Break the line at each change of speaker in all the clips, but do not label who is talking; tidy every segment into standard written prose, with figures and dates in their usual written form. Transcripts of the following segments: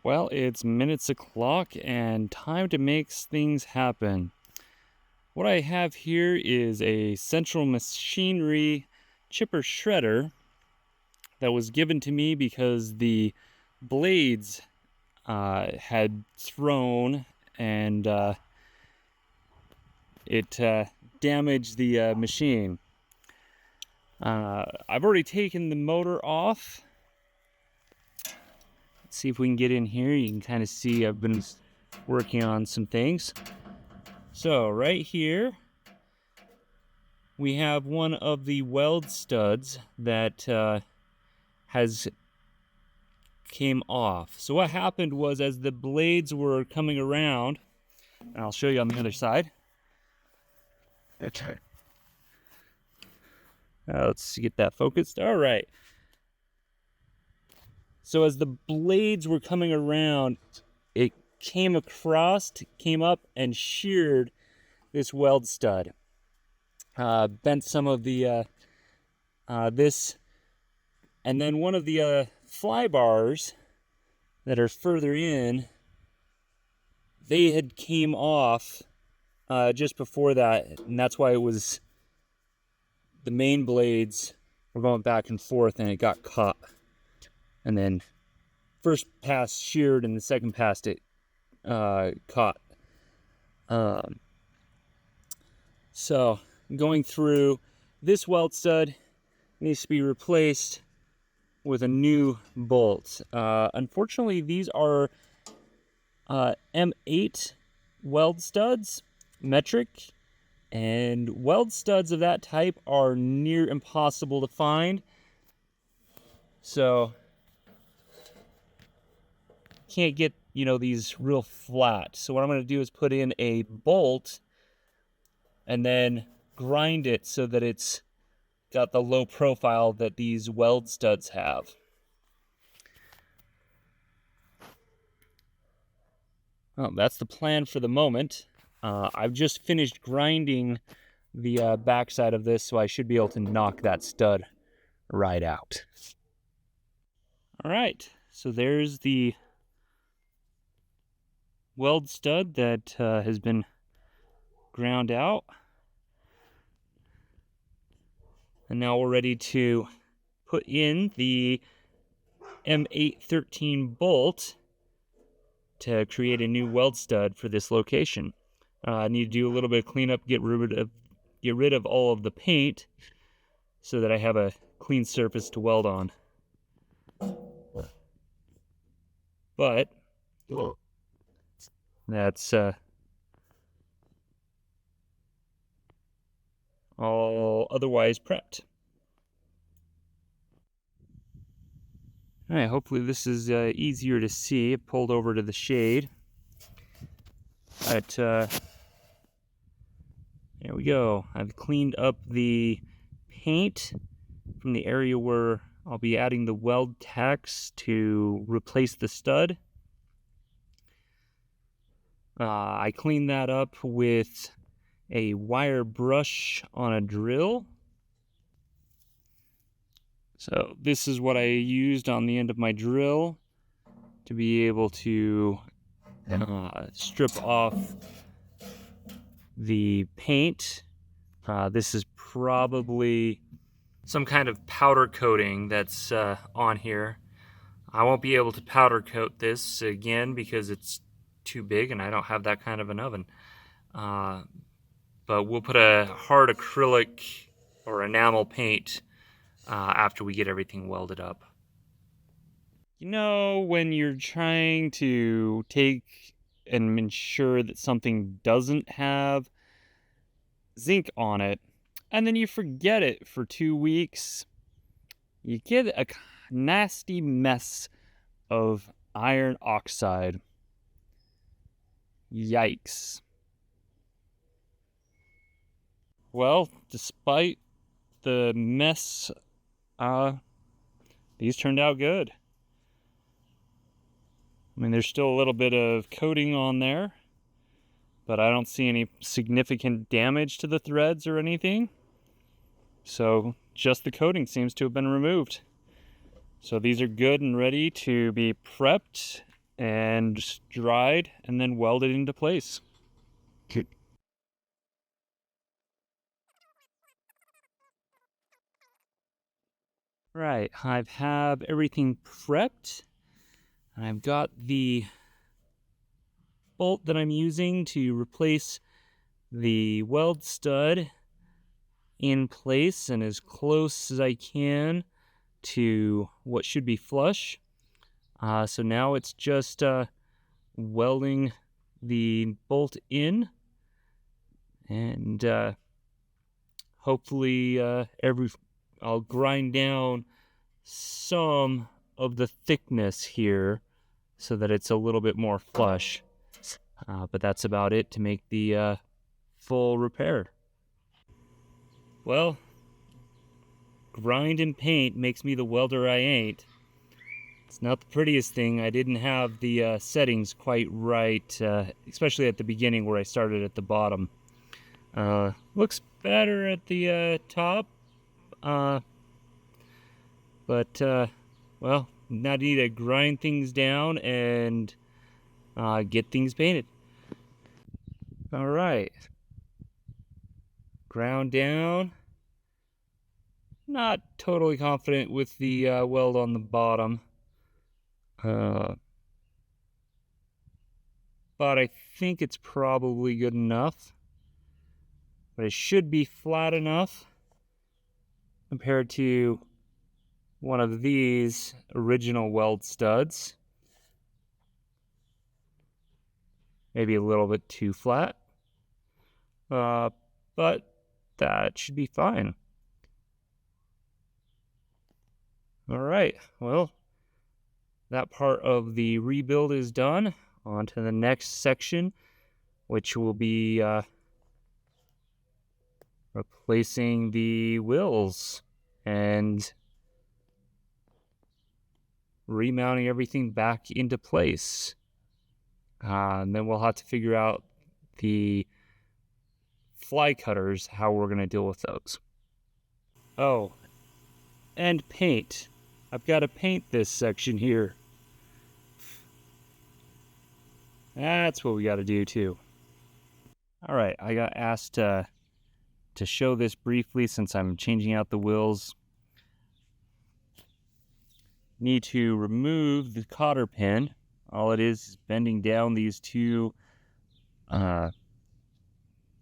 Well, it's minutes o'clock and time to make things happen. What I have here is a Central Machinery chipper shredder that was given to me because the blades had thrown and it damaged the machine. I've already taken the motor off. Let's see if we can get in here. You can kind of see I've been working on some things. So right here we have one of the weld studs that has came off. So what happened was, as the blades were coming around, and I'll show you on the other side. Let's get that focused. All right. So as the blades were coming around, it came up and sheared this weld stud. Bent some of the this, and then one of the fly bars that are further in, they had came off just before that, and that's why it was the main blades were going back and forth and it got caught. And then first pass sheared and the second pass it caught. So going through, this weld stud needs to be replaced with a new bolt. Unfortunately, these are M8 weld studs, metric, and weld studs of that type are near impossible to find. So can't get, these real flat. So what I'm going to do is put in a bolt and then grind it so that it's got the low profile that these weld studs have. Well, that's the plan for the moment. I've just finished grinding the backside of this, so I should be able to knock that stud right out. All right, so there's the weld stud that has been ground out. And now we're ready to put in the M813 bolt to create a new weld stud for this location. I need to do a little bit of cleanup, get rid of all of the paint so that I have a clean surface to weld on. But that's all otherwise prepped. All right, hopefully this is easier to see. It pulled over to the shade. But there we go. I've cleaned up the paint from the area where I'll be adding the weld tacks to replace the stud. I cleaned that up with a wire brush on a drill. So this is what I used on the end of my drill to be able to strip off the paint. This is probably some kind of powder coating that's on here. I won't be able to powder coat this again because it's too big and I don't have that kind of an oven. But we'll put a hard acrylic or enamel paint after we get everything welded up. When you're trying to take and ensure that something doesn't have zinc on it, and then you forget it for 2 weeks, you get a nasty mess of iron oxide. Yikes. Well, despite the mess, these turned out good. I mean, there's still a little bit of coating on there, but I don't see any significant damage to the threads or anything. So just the coating seems to have been removed. So these are good and ready to be prepped and dried and then welded into place. Right, have everything prepped. I've got the bolt that I'm using to replace the weld stud in place and as close as I can to what should be flush. So now it's just welding the bolt in, and hopefully I'll grind down some of the thickness here so that it's a little bit more flush. But that's about it to make the full repair. Well, grind and paint makes me the welder I ain't. It's not the prettiest thing. I didn't have the settings quite right, especially at the beginning where I started at the bottom. Looks better at the top, but well, now I need to grind things down and get things painted. All right, ground down. Not totally confident with the weld on the bottom, but I think it's probably good enough. But it should be flat enough compared to one of these original weld studs. Maybe a little bit too flat, but that should be fine. All right, well, that part of the rebuild is done. On to the next section, which will be replacing the wheels and remounting everything back into place. And then we'll have to figure out the fly cutters, how we're going to deal with those. Oh, and paint. I've got to paint this section here. That's what we got to do too. All right, I got asked to show this briefly since I'm changing out the wheels. Need to remove the cotter pin. All it is bending down these two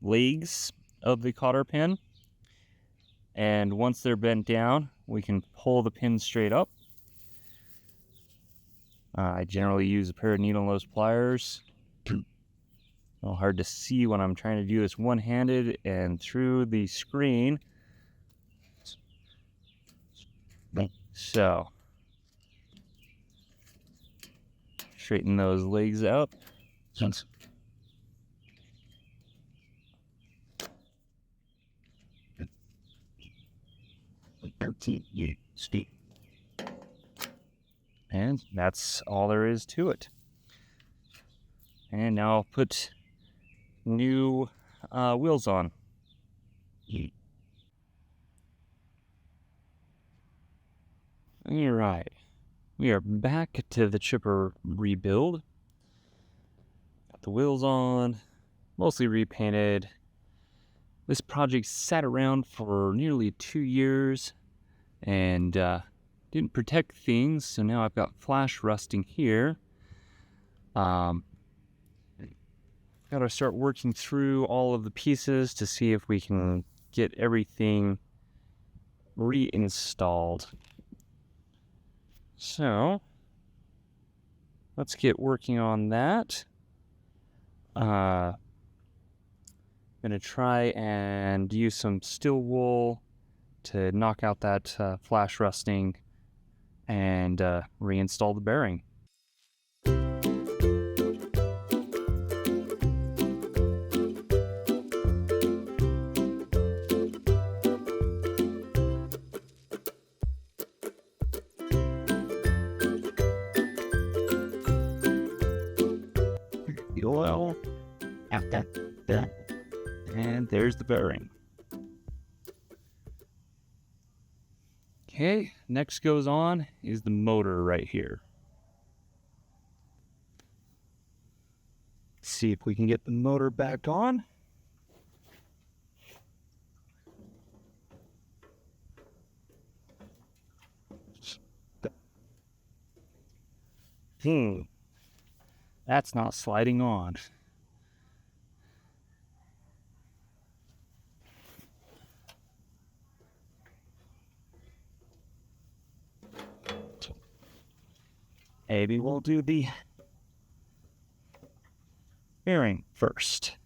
legs of the cotter pin. And once they're bent down, we can pull the pin straight up. I generally use a pair of needle nose pliers. A little hard to see when I'm trying to do this one-handed and through the screen. So, straighten those legs out. And that's all there is to it. And now I'll put new wheels on. All right, we are back to the chipper rebuild. Got the wheels on, mostly repainted. This project sat around for nearly 2 years and didn't protect things, so now I've got flash rusting here. Got to start working through all of the pieces to see if we can get everything reinstalled. So let's get working on that. I'm gonna try and use some steel wool to knock out that flash rusting and reinstall the bearing. The oil, and there's the bearing. Okay, next goes on is the motor right here.
See if we can get the motor back on. That's not sliding on. Maybe we'll do the bearing first.